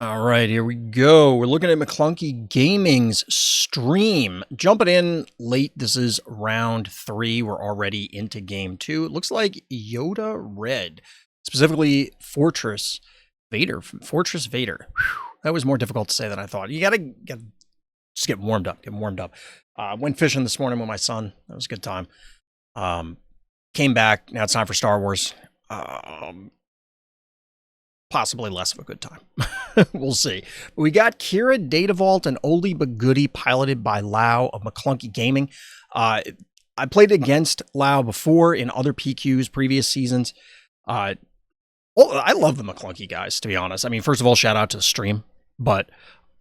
All right, here we go. We're looking at MaClunky Gaming's stream. Jumping in late. This is round 3. We're already into game 2. It looks like Yoda Red, specifically Fortress Vader. Fortress Vader. Whew, that was more difficult to say than I thought. You gotta just get warmed up. Went fishing this morning with my son. That was a good time. Came back. Now it's time for Star Wars. Possibly less of a good time. We'll see. But we got Qira, Data Vault, and Oldie But Goodie, piloted by Lau of MaClunky Gaming. I played against Lau before in other PQs, previous seasons. I love the MaClunky guys, to be honest. I mean, first of all, shout out to the stream. But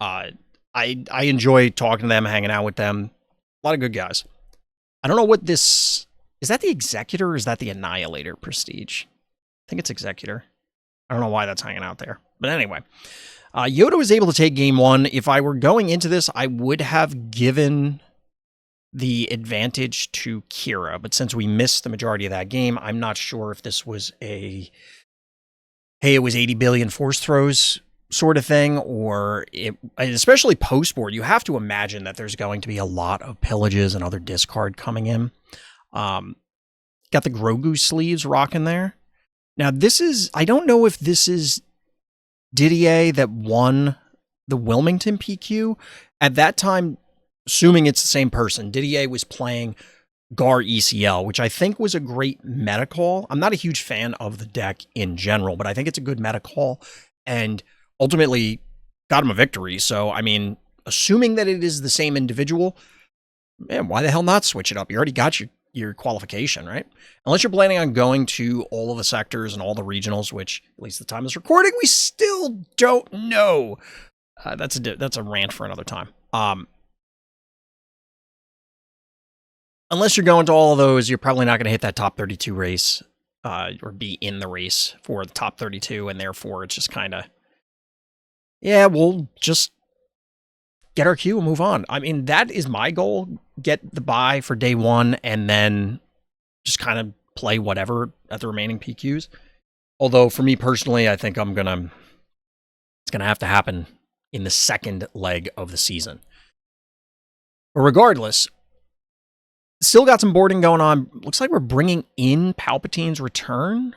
I enjoy talking to them, hanging out with them. A lot of good guys. I don't know what this... Is that the Executor or is that the Annihilator Prestige? I think it's Executor. I don't know why that's hanging out there. But anyway, Yoda was able to take game 1. If I were going into this, I would have given the advantage to Qira. But since we missed the majority of that game, I'm not sure if this was a, hey, it was 80 billion force throws sort of thing, or especially post-board, you have to imagine that there's going to be a lot of pillages and other discard coming in. Got the Grogu sleeves rocking there. Now, this is, I don't know if this is Didier that won the Wilmington PQ. At that time, assuming it's the same person, Didier was playing Gar ECL, which I think was a great meta call. I'm not a huge fan of the deck in general, but I think it's a good meta call and ultimately got him a victory. So, I mean, assuming that it is the same individual, man, why the hell not switch it up? You already got your qualification, right? Unless you're planning on going to all of the sectors and all the regionals, which, at least at the time of this recording, we still don't know. That's a rant for another time. Unless you're going to all of those, you're probably not going to hit that top 32 race, or be in the race for the top 32, and therefore it's just kind of, yeah, we'll just get our queue and move on. I mean, that is my goal. Get the buy for day 1 and then just kind of play whatever at the remaining PQs. Although for me personally, I think it's gonna have to happen in the second leg of the season. But regardless, still got some boarding going on. Looks like we're bringing in Palpatine's Return,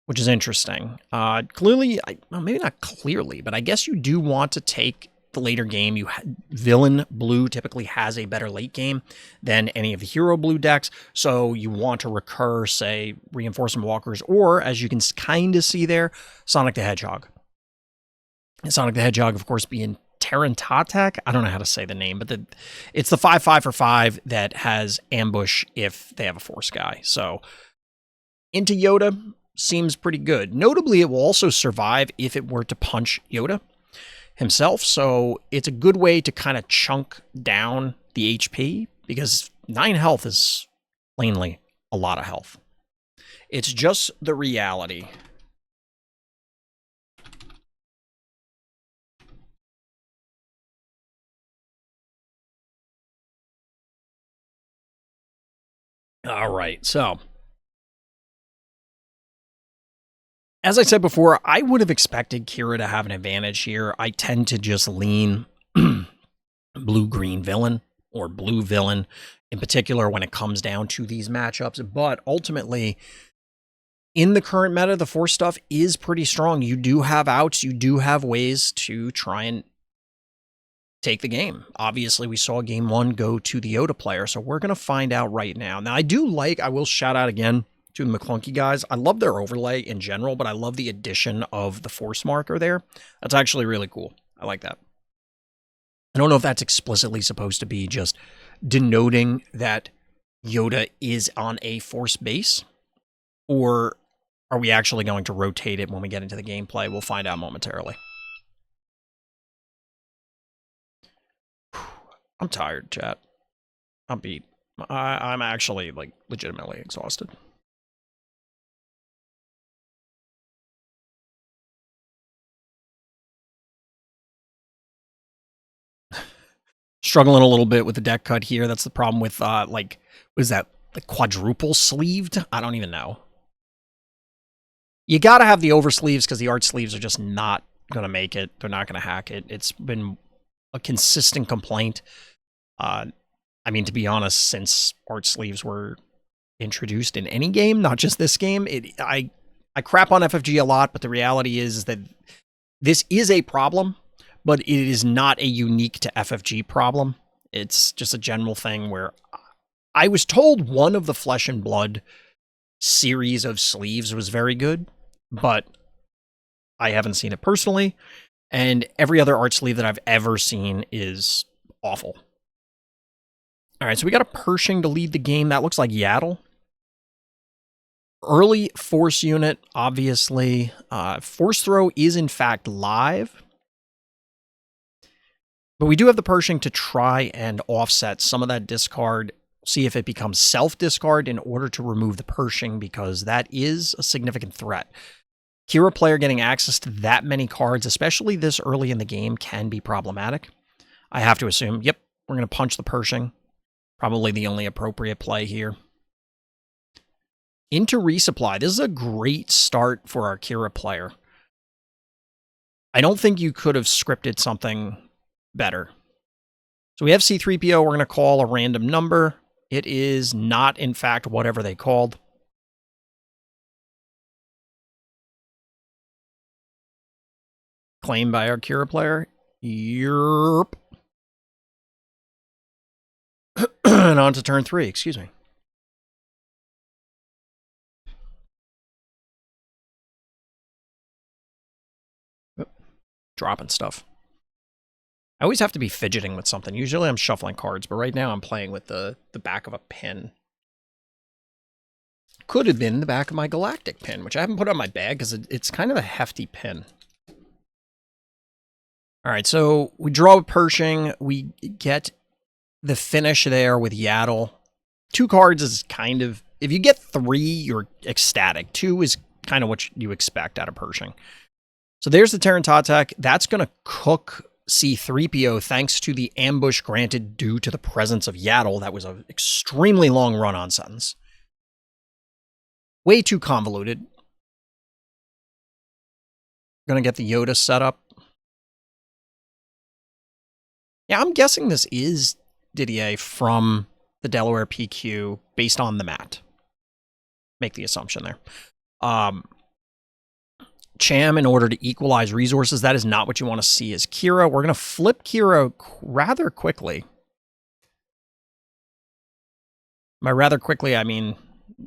which is interesting. Clearly, well, maybe not clearly, but I guess you do want to take the later game. Villain blue typically has a better late game than any of the hero blue decks, so you want to recur, say, Reinforcement Walkers, or, as you can kind of see there, Sonic the Hedgehog. And Sonic the Hedgehog, of course, being Tarantatak. I don't know how to say the name, but it's the 5/5 for 5 that has ambush if they have a Force guy. So, into Yoda seems pretty good. Notably, it will also survive if it were to punch Yoda himself, so it's a good way to kind of chunk down the HP, because 9 health is plainly a lot of health. It's just the reality. All right, so as I said before, I would have expected Qira to have an advantage here. I tend to just lean blue-green villain, or blue villain in particular when it comes down to these matchups. But ultimately, in the current meta, the Force stuff is pretty strong. You do have outs. You do have ways to try and take the game. Obviously, we saw game 1 go to the Yoda player, so we're going to find out right now. Now, I will shout out again to the MaClunky guys. I love their overlay in general, but I love the addition of the Force marker there. That's actually really cool. I like that. I don't know if that's explicitly supposed to be just denoting that Yoda is on a Force base, or are we actually going to rotate it when we get into the gameplay? We'll find out momentarily. I'm tired, chat. I'm beat. I'm actually, like, legitimately exhausted. Struggling a little bit with the deck cut here. That's the problem with, like, what is that? Like quadruple sleeved? I don't even know. You gotta have the over sleeves because the art sleeves are just not going to make it. They're not going to hack it. It's been a consistent complaint. I mean, to be honest, since art sleeves were introduced in any game, not just this game, I crap on FFG a lot, but the reality is that this is a problem, but it is not a unique to FFG problem. It's just a general thing where I was told one of the Flesh and Blood series of sleeves was very good, but I haven't seen it personally, and every other art sleeve that I've ever seen is awful. All right, so we got a Pershing to lead the game. That looks like Yaddle. Early Force unit, obviously. Force Throw is, in fact, live. But we do have the Pershing to try and offset some of that discard. See if it becomes self-discard in order to remove the Pershing, because that is a significant threat. Qira player getting access to that many cards, especially this early in the game, can be problematic. I have to assume, yep, we're going to punch the Pershing. Probably the only appropriate play here. Into Resupply. This is a great start for our Qira player. I don't think you could have scripted something better. So we have C-3PO. We're going to call a random number. It is not, in fact, whatever they called. Claimed by our Qira player. Yerp. And on to turn 3, excuse me. Dropping stuff. I always have to be fidgeting with something. Usually I'm shuffling cards, but right now I'm playing with the back of a pen. Could have been the back of my Galactic pin, which I haven't put on my bag because it's kind of a hefty pin. All right, so we draw a Pershing. We get the finish there with Yaddle. 2 cards is kind of... If you get 3, you're ecstatic. 2 is kind of what you expect out of Pershing. So there's the Terran Tatek. That's going to cook C-3PO thanks to the ambush granted due to the presence of Yaddle. That was an extremely long run-on sentence. Way too convoluted. Going to get the Yoda set up. Yeah, I'm guessing this is Didier from the Delaware PQ based on the mat. Make the assumption there. Cham in order to equalize resources. That is not what you want to see as Qira. We're going to flip Qira rather quickly. By rather quickly, I mean,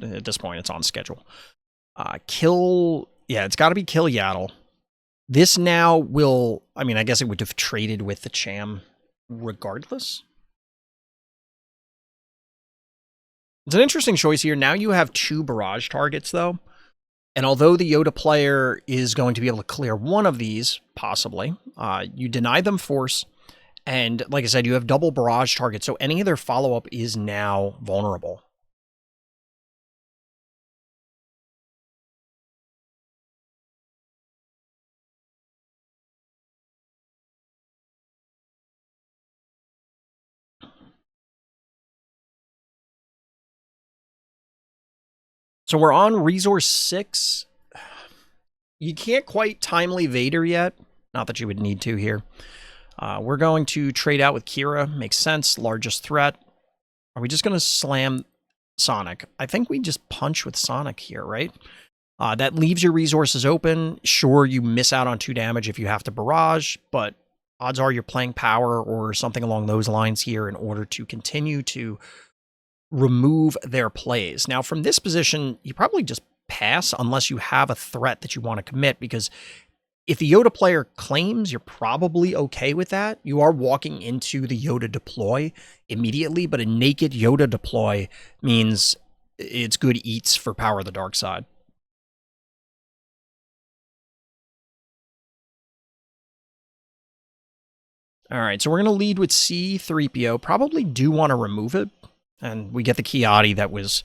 at this point, it's on schedule. Kill... Yeah, it's got to be kill Yaddle. This now will... I mean, I guess it would have traded with the Cham regardless. It's an interesting choice here. Now you have 2 barrage targets, though. And although the Yoda player is going to be able to clear one of these, possibly, you deny them force. And like I said, you have double barrage targets, so any of their follow-up is now vulnerable. So we're on Resource 6. You can't quite timely Vader yet. Not that you would need to here. We're going to trade out with Qira. Makes sense. Largest threat. Are we just going to slam Sonic? I think we just punch with Sonic here, right? That leaves your resources open. Sure, you miss out on 2 damage if you have to barrage, but odds are you're playing power or something along those lines here in order to continue to remove their plays. Now, from this position, you probably just pass unless you have a threat that you want to commit, because if the Yoda player claims, you're probably okay with that. You are walking into the Yoda deploy immediately, but a naked Yoda deploy means it's good eats for Power of the Dark Side. All right, so we're going to lead with C-3PO. Probably do want to remove it. And we get the Kiati that was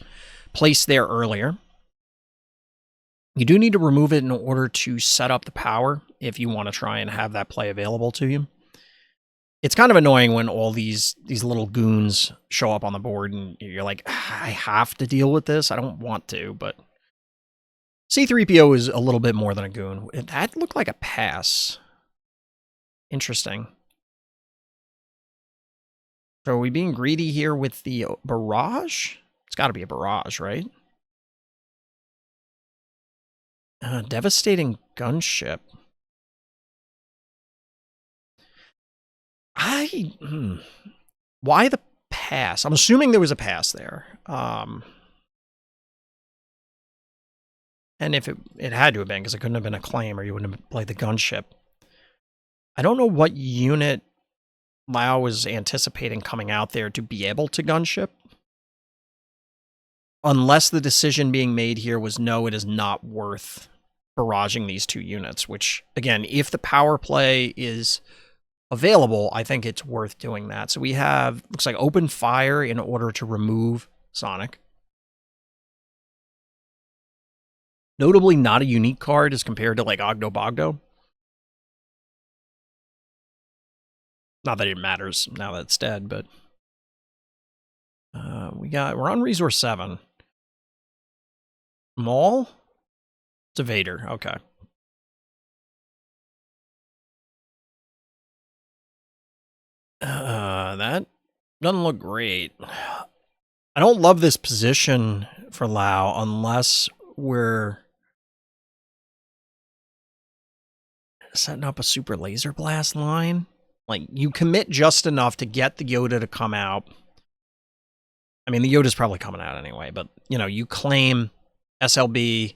placed there earlier. You do need to remove it in order to set up the power if you want to try and have that play available to you. It's kind of annoying when all these little goons show up on the board and you're like, I have to deal with this. I don't want to, but C-3PO is a little bit more than a goon. That looked like a pass. Interesting. So are we being greedy here with the barrage? It's got to be a barrage, right? Devastating gunship. Why the pass? I'm assuming there was a pass there. And if it had to have been, because it couldn't have been a claim or you wouldn't have played the gunship. I don't know what unit Lao was anticipating coming out there to be able to gunship. Unless the decision being made here was, no, it is not worth barraging these two units, which, again, if the power play is available, I think it's worth doing that. So we have, looks like open fire in order to remove Sonic. Notably not a unique card as compared to like Ogdo Bogdo. Not that it matters now that it's dead, but we're on resource 7. Maul? It's a Vader, okay. That doesn't look great. I don't love this position for Lao unless we're setting up a super laser blast line. Like, you commit just enough to get the Yoda to come out. I mean, the Yoda's probably coming out anyway, but, you know, you claim SLB,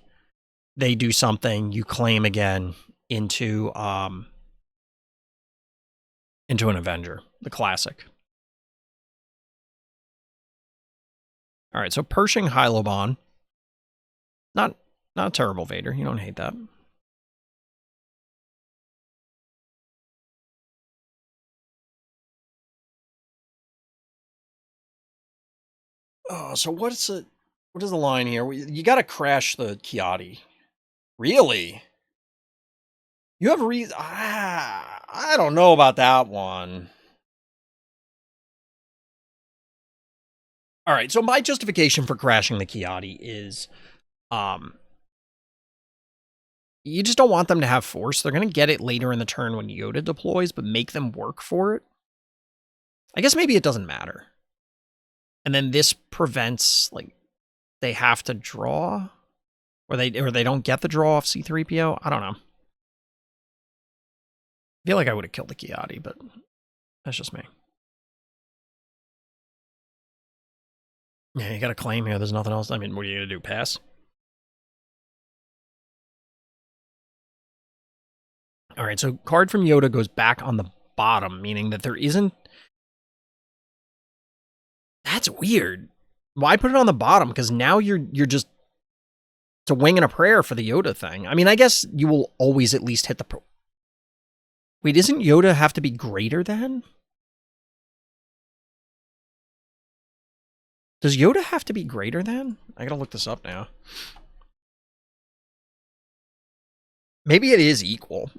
they do something, you claim again into an Avenger, the classic. All right, so Pershing Hylobon. Not a terrible Vader. You don't hate that. Oh, so what is the line here? You got to crash the Kiati. Really? You have reason. I don't know about that one. All right, so my justification for crashing the Kiati is, you just don't want them to have force. They're going to get it later in the turn when Yoda deploys, but make them work for it. I guess maybe it doesn't matter. And then this prevents, like, they have to draw, or they don't get the draw off C-3PO. I don't know. I feel like I would have killed the Kiati, but that's just me. Yeah, you got a claim here. There's nothing else. I mean, what are you going to do? Pass? All right, so card from Yoda goes back on the bottom, meaning that there isn't... That's weird. Why put it on the bottom? Because now you're just... It's a wing and a prayer for the Yoda thing. I mean, I guess you will always at least hit the... Wait, doesn't Yoda have to be greater than? Does Yoda have to be greater than? I gotta look this up now. Maybe it is equal.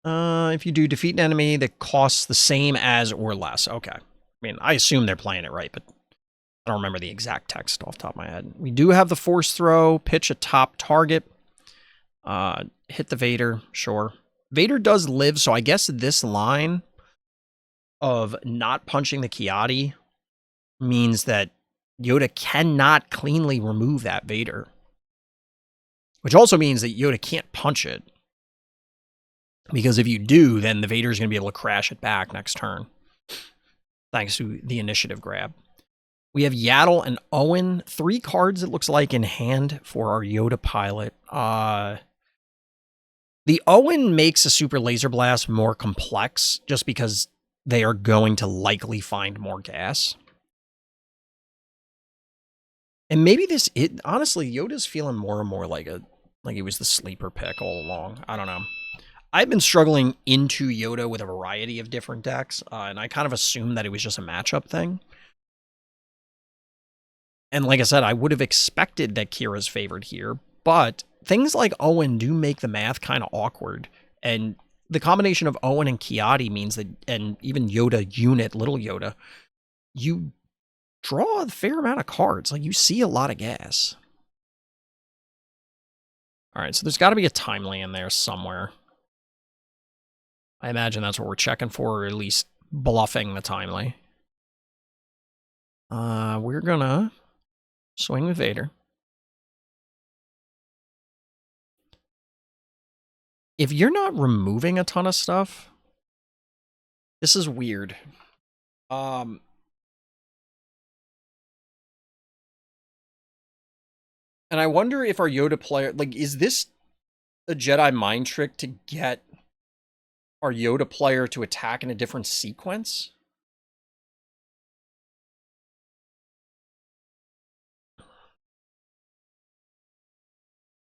If you do defeat an enemy that costs the same as or less. Okay. I mean, I assume they're playing it right, but I don't remember the exact text off the top of my head. We do have the force throw, pitch a top target, hit the Vader, sure. Vader does live, so I guess this line of not punching the Kiati means that Yoda cannot cleanly remove that Vader. Which also means that Yoda can't punch it. Because if you do, then the Vader's going to be able to crash it back next turn. Thanks to the initiative grab. We have Yaddle and Owen. 3 cards, it looks like, in hand for our Yoda pilot. The Owen makes a Super Laser Blast more complex, just because they are going to likely find more gas. And maybe honestly, Yoda's feeling more and more like he was the sleeper pick all along. I don't know. I've been struggling into Yoda with a variety of different decks, and I kind of assumed that it was just a matchup thing. And like I said, I would have expected that Qira's favored here, but things like Owen do make the math kind of awkward. And the combination of Owen and Kiati means that, and even Yoda unit, little Yoda, you draw a fair amount of cards. Like, you see a lot of gas. All right, so there's got to be a time land there somewhere. I imagine that's what we're checking for, or at least bluffing the timely. We're gonna swing with Vader. If you're not removing a ton of stuff, this is weird. And I wonder if our Yoda player, like, is this a Jedi mind trick to get our Yoda player to attack in a different sequence?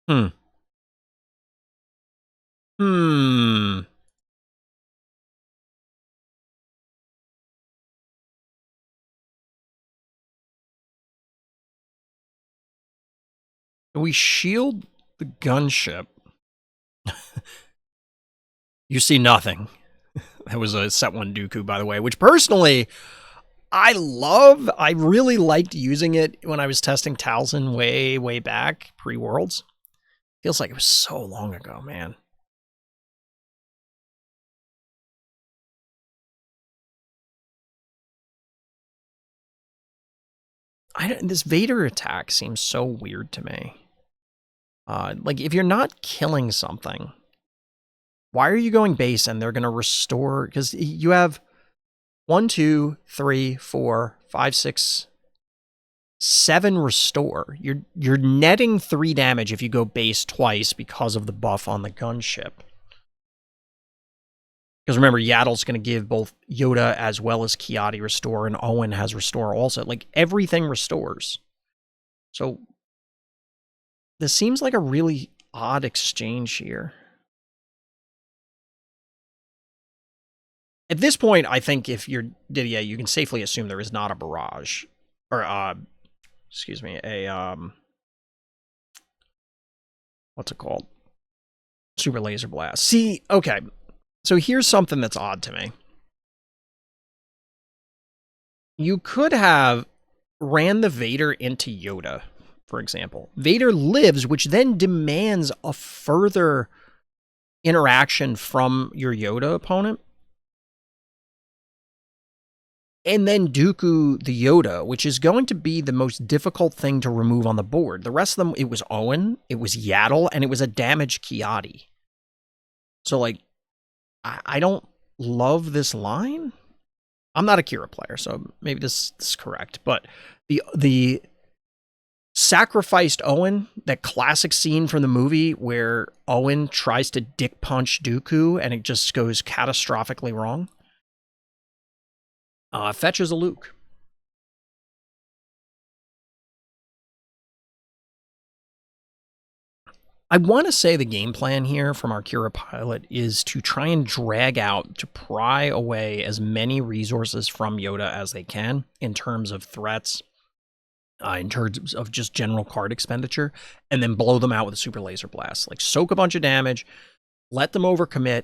Hmm. We shield the gunship. You see nothing. That was a set 1 Dooku, by the way, which personally, I love. I really liked using it when I was testing Talzin way back, pre-Worlds. Feels like it was so long ago, man. This Vader attack seems so weird to me. Like, if you're not killing something, why are you going base and they're going to restore? Because you have 1, 2, 3, 4, 5, 6, 7 restore. You're netting 3 damage if you go base twice because of the buff on the gunship. Because remember, Yaddle's going to give both Yoda as well as Kiadi restore, and Owen has restore also. Like, everything restores. So this seems like a really odd exchange here. At this point, I think if you're Didier, you can safely assume there is not a barrage. Or, excuse me, what's it called? Super laser blast. See, okay. So here's something that's odd to me. You could have ran the Vader into Yoda, for example. Vader lives, which then demands a further interaction from your Yoda opponent. And then Dooku the Yoda, which is going to be the most difficult thing to remove on the board. The rest of them, it was Owen, it was Yaddle, and it was a damaged Kiadi. So, like, I don't love this line. I'm not a Qira player, so maybe this is correct. But the sacrificed Owen, that classic scene from the movie where Owen tries to dick punch Dooku and it just goes catastrophically wrong, fetches a Luke. I want to say the game plan here from our Qira pilot is to try and drag out, to pry away as many resources from Yoda as they can in terms of threats, in terms of just general card expenditure, and then blow them out with a super laser blast. Like, soak a bunch of damage, let them overcommit,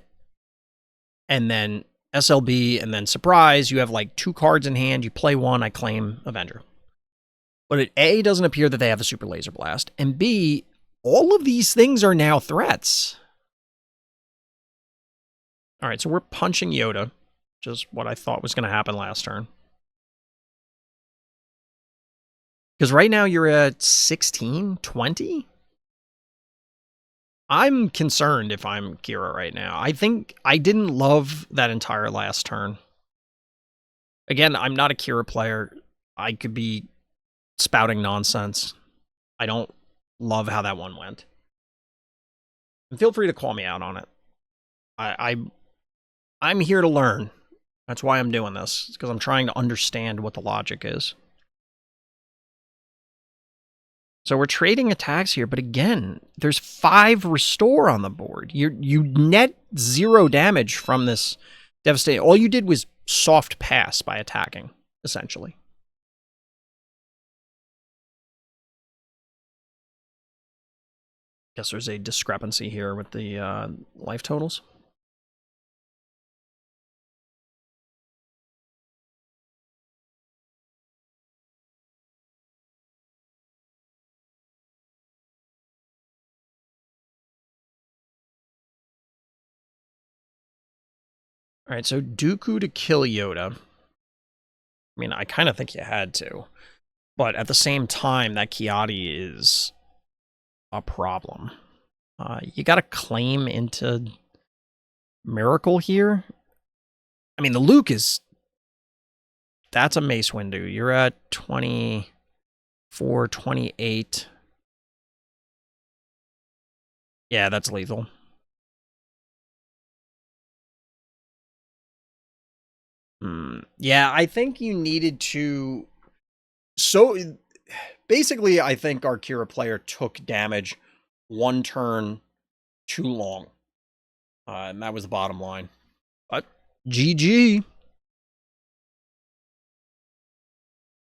and then SLB, and then surprise, you have like 2 cards in hand, you play 1, I claim Avenger. But it A, doesn't appear that they have a super laser blast, and B, all of these things are now threats. All right, so we're punching Yoda, which is what I thought was going to happen last turn. Because right now you're at 16, 20? I'm concerned if I'm Qira right now. I think I didn't love that entire last turn. Again, I'm not a Qira player. I could be spouting nonsense. I don't love how that one went. And feel free to call me out on it. I'm here to learn. That's why I'm doing this, because I'm trying to understand what the logic is. So we're trading attacks here, but again, there's 5 restore on the board. You net 0 damage from this devastation. All you did was soft pass by attacking, essentially. Guess there's a discrepancy here with the life totals. All right, so Dooku to kill Yoda. I mean, I kind of think you had to. But at the same time, that Kiadi is a problem. You got to claim into Miracle here. I mean, the Luke is... That's a Mace Windu. You're at 24, 28. Yeah, that's lethal. Yeah, I think you needed to... So, basically, I think our Qira player took damage one turn too long. And that was the bottom line. But, GG.